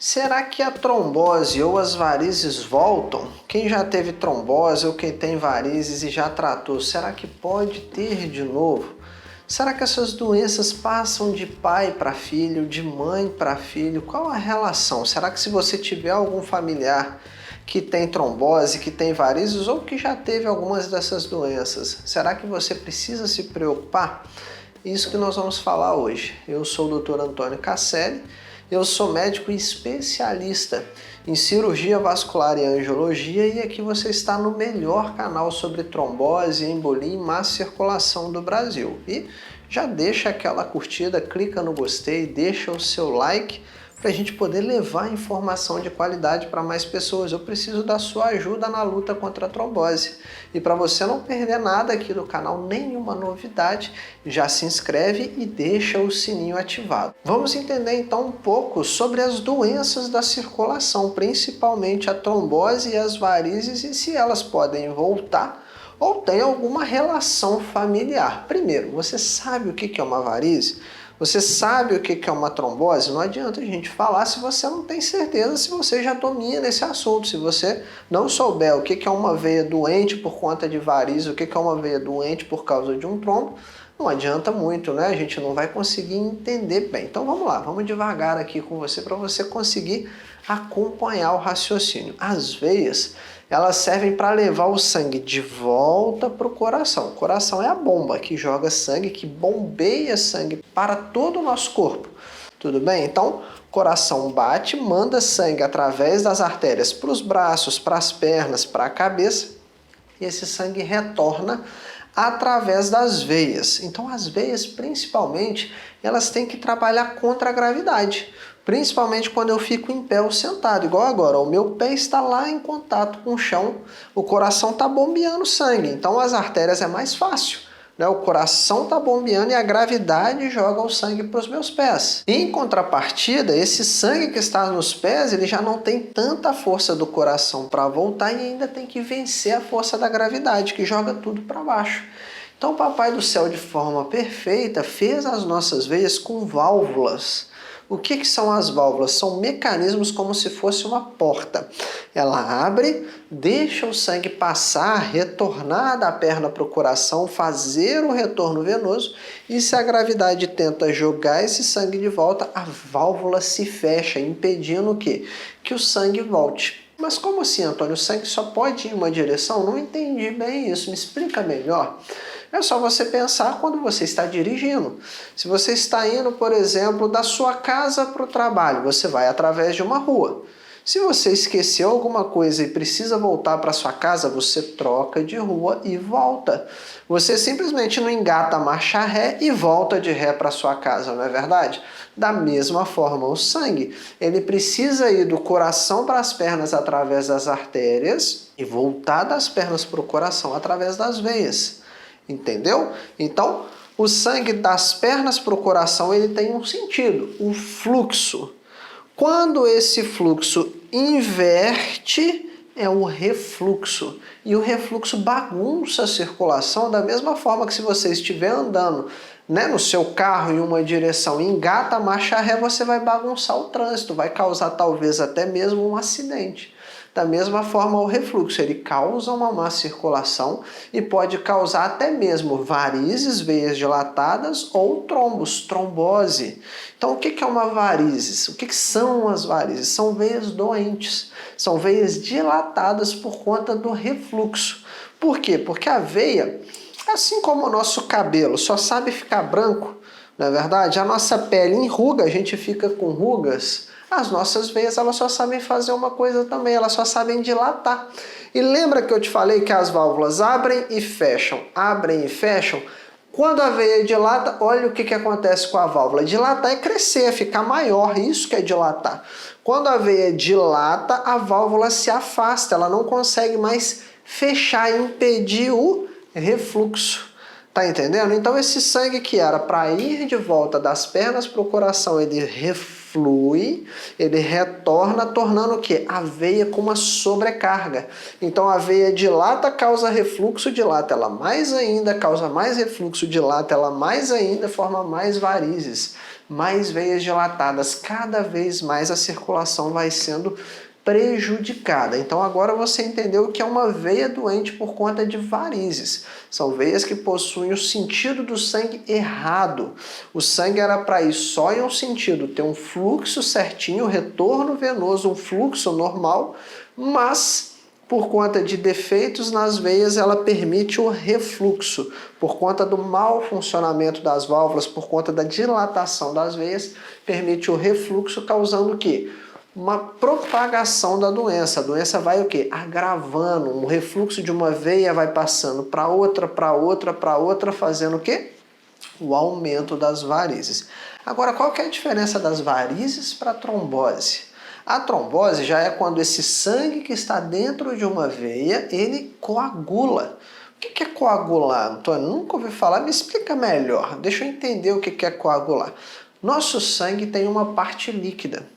Será que a trombose ou as varizes voltam? Quem já teve trombose ou quem tem varizes e já tratou, será que pode ter de novo? Será que essas doenças passam de pai para filho, de mãe para filho? Qual a relação? Será que se você tiver algum familiar que tem trombose, que tem varizes ou que já teve algumas dessas doenças, será que você precisa se preocupar? Isso que nós vamos falar hoje. Eu sou o Dr. Antônio Casselli. Eu sou médico especialista em cirurgia vascular e angiologia e aqui você está no melhor canal sobre trombose, embolia e má circulação do Brasil. E já deixa aquela curtida, clica no gostei, deixa o seu like para a gente poder levar informação de qualidade para mais pessoas. Eu preciso da sua ajuda na luta contra a trombose. E para você não perder nada aqui do canal, nenhuma novidade, já se inscreve e deixa o sininho ativado. Vamos entender então um pouco sobre as doenças da circulação, principalmente a trombose e as varizes e se elas podem voltar ou tem alguma relação familiar. Primeiro, você sabe o que é uma varize? Você sabe o que é uma trombose? Não adianta a gente falar se você não tem certeza, se você já domina esse assunto. Se você não souber o que é uma veia doente por conta de varize, o que é uma veia doente por causa de um trombo, não adianta muito, né? A gente não vai conseguir entender bem. Então vamos lá, vamos devagar aqui com você para você conseguir acompanhar o raciocínio. As veias, elas servem para levar o sangue de volta para o coração. O coração é a bomba que joga sangue, que bombeia sangue para todo o nosso corpo. Tudo bem? Então, o coração bate, manda sangue através das artérias para os braços, para as pernas, para a cabeça, e esse sangue retorna através das veias. Então, as veias, principalmente, elas têm que trabalhar contra a gravidade. Principalmente quando eu fico em pé ou sentado, igual agora. O meu pé está lá em contato com o chão, o coração está bombeando sangue. Então, as artérias é mais fácil. O coração está bombeando e a gravidade joga o sangue para os meus pés. Em contrapartida, esse sangue que está nos pés, ele já não tem tanta força do coração para voltar e ainda tem que vencer a força da gravidade, que joga tudo para baixo. Então, o Papai do Céu, de forma perfeita, fez as nossas veias com válvulas. O que são as válvulas? São mecanismos como se fosse uma porta. Ela abre, deixa o sangue passar, retornar da perna para o coração, fazer o retorno venoso e se a gravidade tenta jogar esse sangue de volta, a válvula se fecha, impedindo o quê? Que o sangue volte. Mas como assim, Antônio? O sangue só pode ir em uma direção? Não entendi bem isso. Me explica melhor. É só você pensar quando você está dirigindo. Se você está indo, por exemplo, da sua casa para o trabalho, você vai através de uma rua. Se você esqueceu alguma coisa e precisa voltar para sua casa, você troca de rua e volta. Você simplesmente não engata a marcha ré e volta de ré para sua casa, não é verdade? Da mesma forma, o sangue, ele precisa ir do coração para as pernas através das artérias e voltar das pernas para o coração através das veias. Entendeu? Então, o sangue das pernas para o coração, ele tem um sentido, um fluxo. Quando esse fluxo inverte, é o refluxo. E o refluxo bagunça a circulação da mesma forma que se você estiver andando, no seu carro em uma direção e engata a marcha ré, você vai bagunçar o trânsito, vai causar talvez até mesmo um acidente. Da mesma forma, o refluxo, ele causa uma má circulação e pode causar até mesmo varizes, veias dilatadas ou trombos, trombose. Então, o que é uma varizes? O que são as varizes? São veias doentes, são veias dilatadas por conta do refluxo. Por quê? Porque a veia, assim como o nosso cabelo, só sabe ficar branco, não é verdade? A nossa pele enruga, a gente fica com rugas. As nossas veias, elas só sabem fazer uma coisa também, elas só sabem dilatar. E lembra que eu te falei que as válvulas abrem e fecham, abrem e fecham? Quando a veia dilata, olha o que acontece com a válvula. Dilatar é crescer, é ficar maior, isso que é dilatar. Quando a veia dilata, a válvula se afasta, ela não consegue mais fechar e impedir o refluxo. Tá entendendo? Então esse sangue que era para ir de volta das pernas para o coração, ele flui, ele retorna, tornando o quê? A veia com uma sobrecarga. Então a veia dilata, causa refluxo, dilata ela mais ainda, causa mais refluxo, dilata ela mais ainda, forma mais varizes, mais veias dilatadas. Cada vez mais a circulação vai sendo prejudicada. Então agora você entendeu que é uma veia doente por conta de varizes. São veias que possuem o sentido do sangue errado. O sangue era para ir só em um sentido, ter um fluxo certinho, retorno venoso, um fluxo normal, mas por conta de defeitos nas veias, ela permite o refluxo. Por conta do mau funcionamento das válvulas, por conta da dilatação das veias, permite o refluxo, causando o quê? Uma propagação da doença. A doença vai o quê? Agravando. Um refluxo de uma veia vai passando para outra, para outra, para outra, fazendo o quê? O aumento das varizes. Agora, qual que é a diferença das varizes para a trombose? A trombose já é quando esse sangue que está dentro de uma veia, ele coagula. O que é coagular, Antônio? Nunca ouvi falar, me explica melhor. Deixa eu entender o que é coagular. Nosso sangue tem uma parte líquida.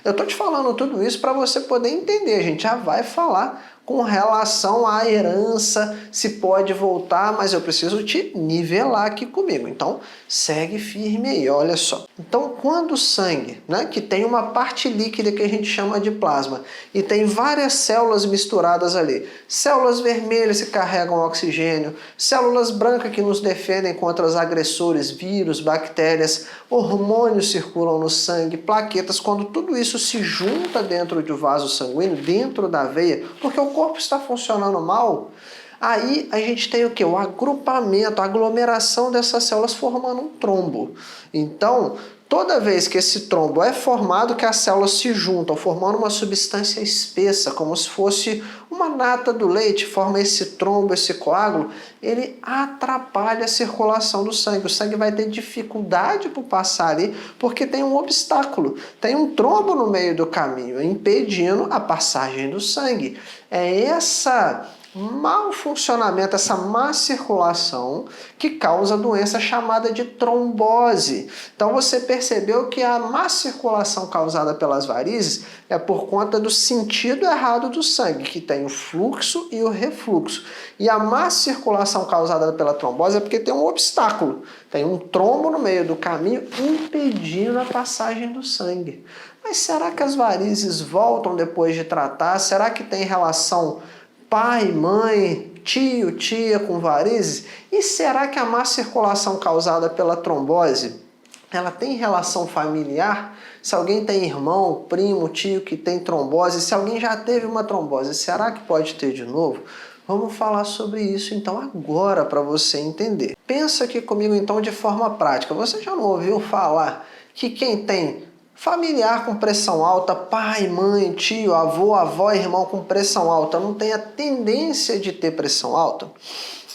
Eu estou te falando tudo isso para você poder entender. A gente já vai falar com relação à herança, se pode voltar, mas eu preciso te nivelar aqui comigo. Então, segue firme aí, olha só. Então, quando o sangue, que tem uma parte líquida que a gente chama de plasma, e tem várias células misturadas ali, células vermelhas que carregam oxigênio, células brancas que nos defendem contra os agressores, vírus, bactérias, hormônios circulam no sangue, plaquetas, quando tudo isso se junta dentro do vaso sanguíneo, dentro da veia, porque o corpo está funcionando mal, aí a gente tem o quê? O agrupamento, a aglomeração dessas células formando um trombo. Então, toda vez que esse trombo é formado, que as células se juntam, formando uma substância espessa, como se fosse uma nata do leite, forma esse trombo, esse coágulo, ele atrapalha a circulação do sangue. O sangue vai ter dificuldade por passar ali, porque tem um obstáculo, tem um trombo no meio do caminho, impedindo a passagem do sangue. É essa mau funcionamento, essa má circulação que causa a doença chamada de trombose. Então você percebeu que a má circulação causada pelas varizes é por conta do sentido errado do sangue, que tem o fluxo e o refluxo. E a má circulação causada pela trombose é porque tem um obstáculo, tem um trombo no meio do caminho impedindo a passagem do sangue. Mas será que as varizes voltam depois de tratar? Será que tem relação pai, mãe, tio, tia com varizes? E será que a má circulação causada pela trombose, ela tem relação familiar? Se alguém tem irmão, primo, tio que tem trombose, se alguém já teve uma trombose, será que pode ter de novo? Vamos falar sobre isso então agora para você entender. Pensa aqui comigo então de forma prática. Você já não ouviu falar que quem tem familiar com pressão alta, pai, mãe, tio, avô, avó, irmão com pressão alta, não tem a tendência de ter pressão alta?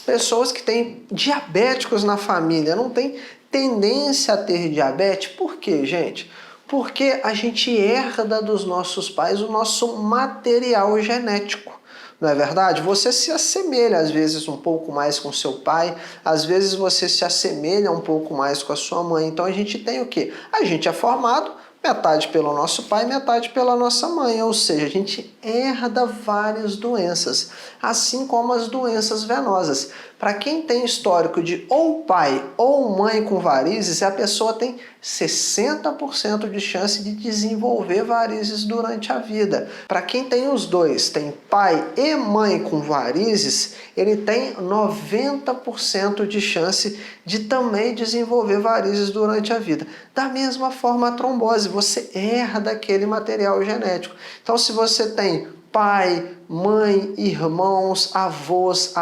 Pessoas que têm diabéticos na família, não tem tendência a ter diabetes. Por quê, gente? Porque a gente herda dos nossos pais o nosso material genético. Não é verdade? Você se assemelha às vezes um pouco mais com seu pai, às vezes você se assemelha um pouco mais com a sua mãe. Então a gente tem o quê? A gente é formado metade pelo nosso pai, metade pela nossa mãe, ou seja, a gente herda várias doenças, assim como as doenças venosas. Para quem tem histórico de ou pai ou mãe com varizes, a pessoa tem 60% de chance de desenvolver varizes durante a vida. Para quem tem os dois, tem pai e mãe com varizes, ele tem 90% de chance de também desenvolver varizes durante a vida. Da mesma forma, a trombose, você herda aquele material genético. Então, se você tem pai, mãe, irmãos, avós,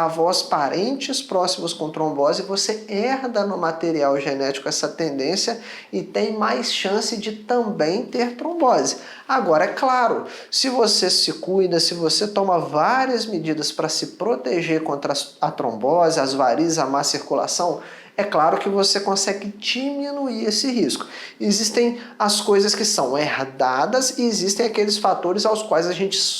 parentes próximos com trombose, você herda no material genético essa tendência e tem mais chance de também ter trombose. Agora, é claro, se você se cuida, se você toma várias medidas para se proteger contra a trombose, as varizes, a má circulação, é claro que você consegue diminuir esse risco. Existem as coisas que são herdadas e existem aqueles fatores aos quais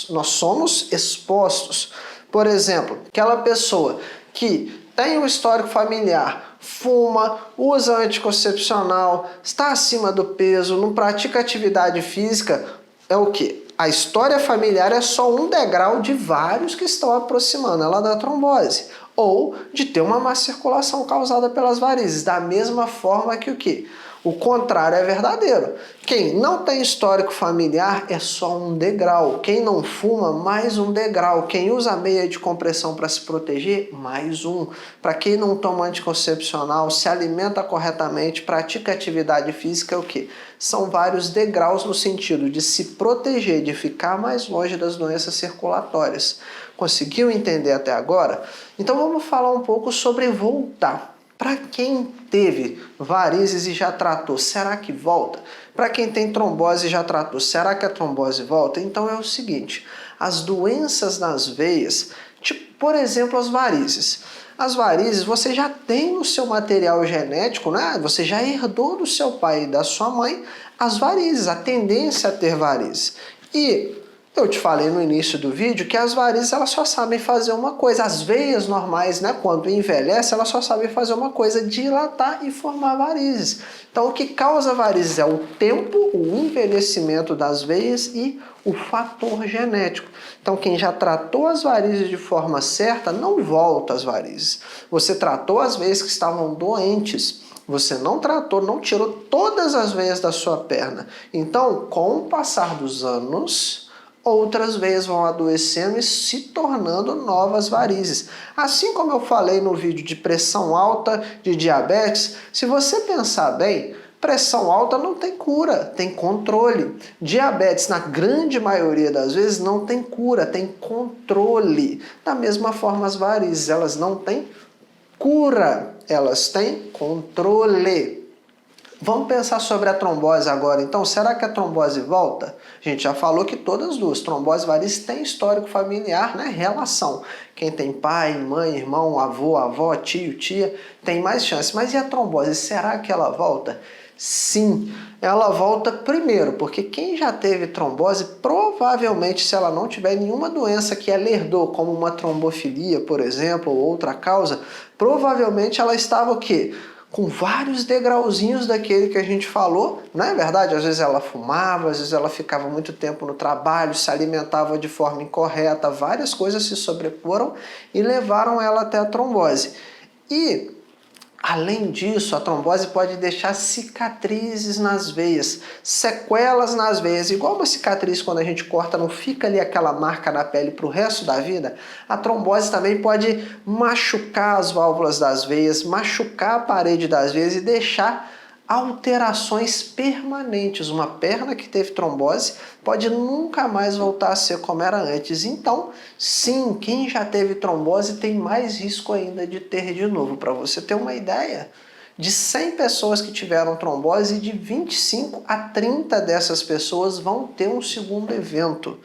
nós somos expostos. Por exemplo, aquela pessoa que tem um histórico familiar fuma, usa anticoncepcional, está acima do peso, não pratica atividade física, é o quê? A história familiar é só um degrau de vários que estão aproximando ela da trombose ou de ter uma má circulação causada pelas varizes. Da mesma forma que o quê? O contrário é verdadeiro. Quem não tem histórico familiar é só um degrau. Quem não fuma, mais um degrau. Quem usa meia de compressão para se proteger, mais um. Para quem não toma anticoncepcional, se alimenta corretamente, pratica atividade física, é o quê? São vários degraus no sentido de se proteger, de ficar mais longe das doenças circulatórias. Conseguiu entender até agora? Então vamos falar um pouco sobre voltar. Para quem teve varizes e já tratou, será que volta? Para quem tem trombose e já tratou, será que a trombose volta? Então é o seguinte, as doenças nas veias, tipo, por exemplo, as varizes. As varizes você já tem no seu material genético, né? Você já herdou do seu pai e da sua mãe as varizes, a tendência a ter varizes. E eu te falei no início do vídeo que as varizes elas só sabem fazer uma coisa. As veias normais, né, quando envelhece, elas só sabem fazer uma coisa, dilatar e formar varizes. Então o que causa varizes é o tempo, o envelhecimento das veias e o fator genético. Então quem já tratou as varizes de forma certa, não volta às varizes. Você tratou as veias que estavam doentes. Você não tratou, não tirou todas as veias da sua perna. Então, com o passar dos anos, outras veias vão adoecendo e se tornando novas varizes. Assim como eu falei no vídeo de pressão alta, de diabetes, se você pensar bem, pressão alta não tem cura, tem controle. Diabetes, na grande maioria das vezes, não tem cura, tem controle. Da mesma forma, as varizes, elas não têm cura, elas têm controle. Vamos pensar sobre a trombose agora, então. Será que a trombose volta? A gente já falou que todas as duas, trombose e varizes, têm histórico familiar, né? Relação. Quem tem pai, mãe, irmão, avô, avó, tio, tia, tem mais chance. Mas e a trombose? Será que ela volta? Sim, ela volta primeiro, porque quem já teve trombose, provavelmente, se ela não tiver nenhuma doença que ela herdou, como uma trombofilia, por exemplo, ou outra causa, provavelmente ela estava o quê? Com vários degrauzinhos daquele que a gente falou, não é verdade? Às vezes ela fumava, às vezes ela ficava muito tempo no trabalho, se alimentava de forma incorreta, várias coisas se sobreporam e levaram ela até a trombose. E além disso, a trombose pode deixar cicatrizes nas veias, sequelas nas veias. Igual uma cicatriz quando a gente corta, não fica ali aquela marca na pele para o resto da vida. A trombose também pode machucar as válvulas das veias, machucar a parede das veias e deixar alterações permanentes. Uma perna que teve trombose pode nunca mais voltar a ser como era antes. Então, sim, quem já teve trombose tem mais risco ainda de ter de novo. Para você ter uma ideia, de 100 pessoas que tiveram trombose, de 25 a 30 dessas pessoas vão ter um segundo evento.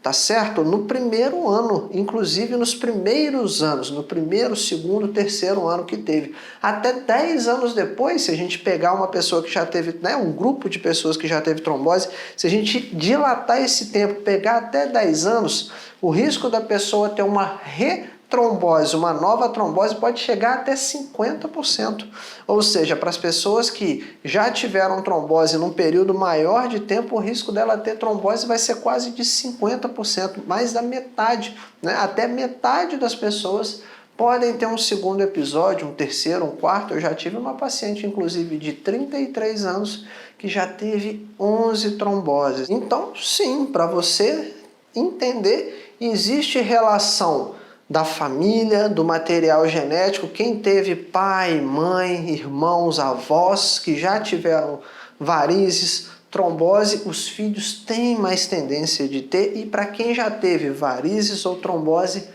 Tá certo? No primeiro ano, inclusive nos primeiros anos, no primeiro, segundo, terceiro ano que teve. Até 10 anos depois, se a gente pegar uma pessoa que já teve, né, um grupo de pessoas que já teve trombose, se a gente dilatar esse tempo, pegar até 10 anos, o risco da pessoa ter uma retrombose, uma nova trombose, pode chegar até 50%. Ou seja, para as pessoas que já tiveram trombose num período maior de tempo, o risco dela ter trombose vai ser quase de 50%, mais da metade, né? Até metade das pessoas podem ter um segundo episódio, um terceiro, um quarto. Eu já tive uma paciente, inclusive, de 33 anos, que já teve 11 tromboses. Então, sim, para você entender, existe relação da família, do material genético, quem teve pai, mãe, irmãos, avós que já tiveram varizes, trombose, os filhos têm mais tendência de ter, e para quem já teve varizes ou trombose,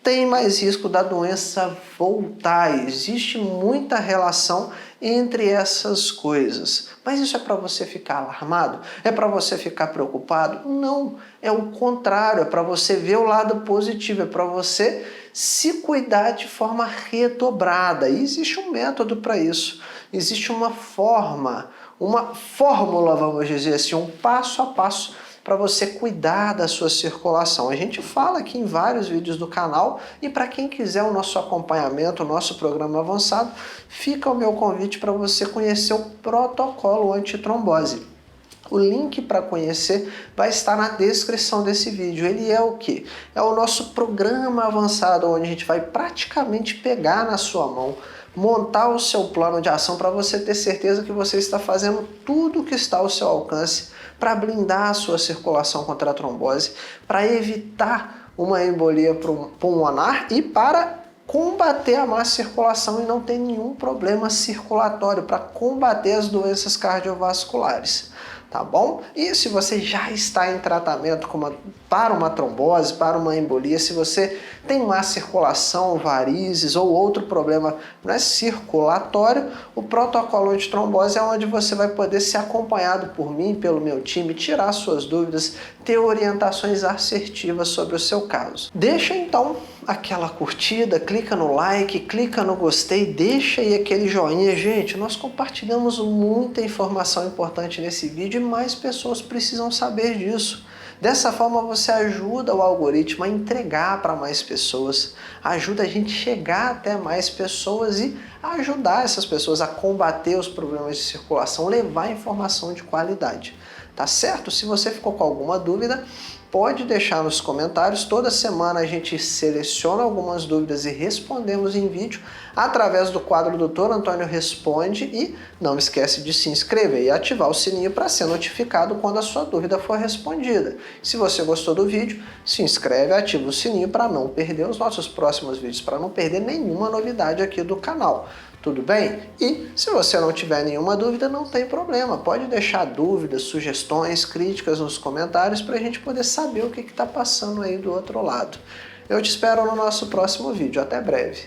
tem mais risco da doença voltar. Existe muita relação entre essas coisas. Mas isso é para você ficar alarmado? É para você ficar preocupado? Não, é o contrário, é para você ver o lado positivo, é para você se cuidar de forma redobrada. E existe um método para isso, existe uma forma, uma fórmula, vamos dizer assim, um passo a passo para você cuidar da sua circulação. A gente fala aqui em vários vídeos do canal e para quem quiser o nosso acompanhamento, o nosso programa avançado, fica o meu convite para você conhecer o protocolo antitrombose. O link para conhecer vai estar na descrição desse vídeo. Ele é o quê? É o nosso programa avançado, onde a gente vai praticamente pegar na sua mão, montar o seu plano de ação para você ter certeza que você está fazendo tudo o que está ao seu alcance para blindar a sua circulação contra a trombose, para evitar uma embolia pulmonar e para combater a má circulação e não ter nenhum problema circulatório, para combater as doenças cardiovasculares. Tá bom? E se você já está em tratamento para uma trombose, para uma embolia, se você tem má circulação, varizes ou outro problema circulatório, o protocolo antitrombose é onde você vai poder ser acompanhado por mim, pelo meu time, tirar suas dúvidas, ter orientações assertivas sobre o seu caso. Deixa então aquela curtida, clica no like, clica no gostei, deixa aí aquele joinha. Gente, nós compartilhamos muita informação importante nesse vídeo e mais pessoas precisam saber disso. Dessa forma você ajuda o algoritmo a entregar para mais pessoas, ajuda a gente chegar até mais pessoas e ajudar essas pessoas a combater os problemas de circulação, levar informação de qualidade. Tá certo? Se você ficou com alguma dúvida, pode deixar nos comentários. Toda semana a gente seleciona algumas dúvidas e respondemos em vídeo através do quadro Dr. Antônio Responde. E não esquece de se inscrever e ativar o sininho para ser notificado quando a sua dúvida for respondida. Se você gostou do vídeo, se inscreve e ativa o sininho para não perder os nossos próximos vídeos, para não perder nenhuma novidade aqui do canal. Tudo bem? E se você não tiver nenhuma dúvida, não tem problema. Pode deixar dúvidas, sugestões, críticas nos comentários para a gente poder saber o que está passando aí do outro lado. Eu te espero no nosso próximo vídeo. Até breve.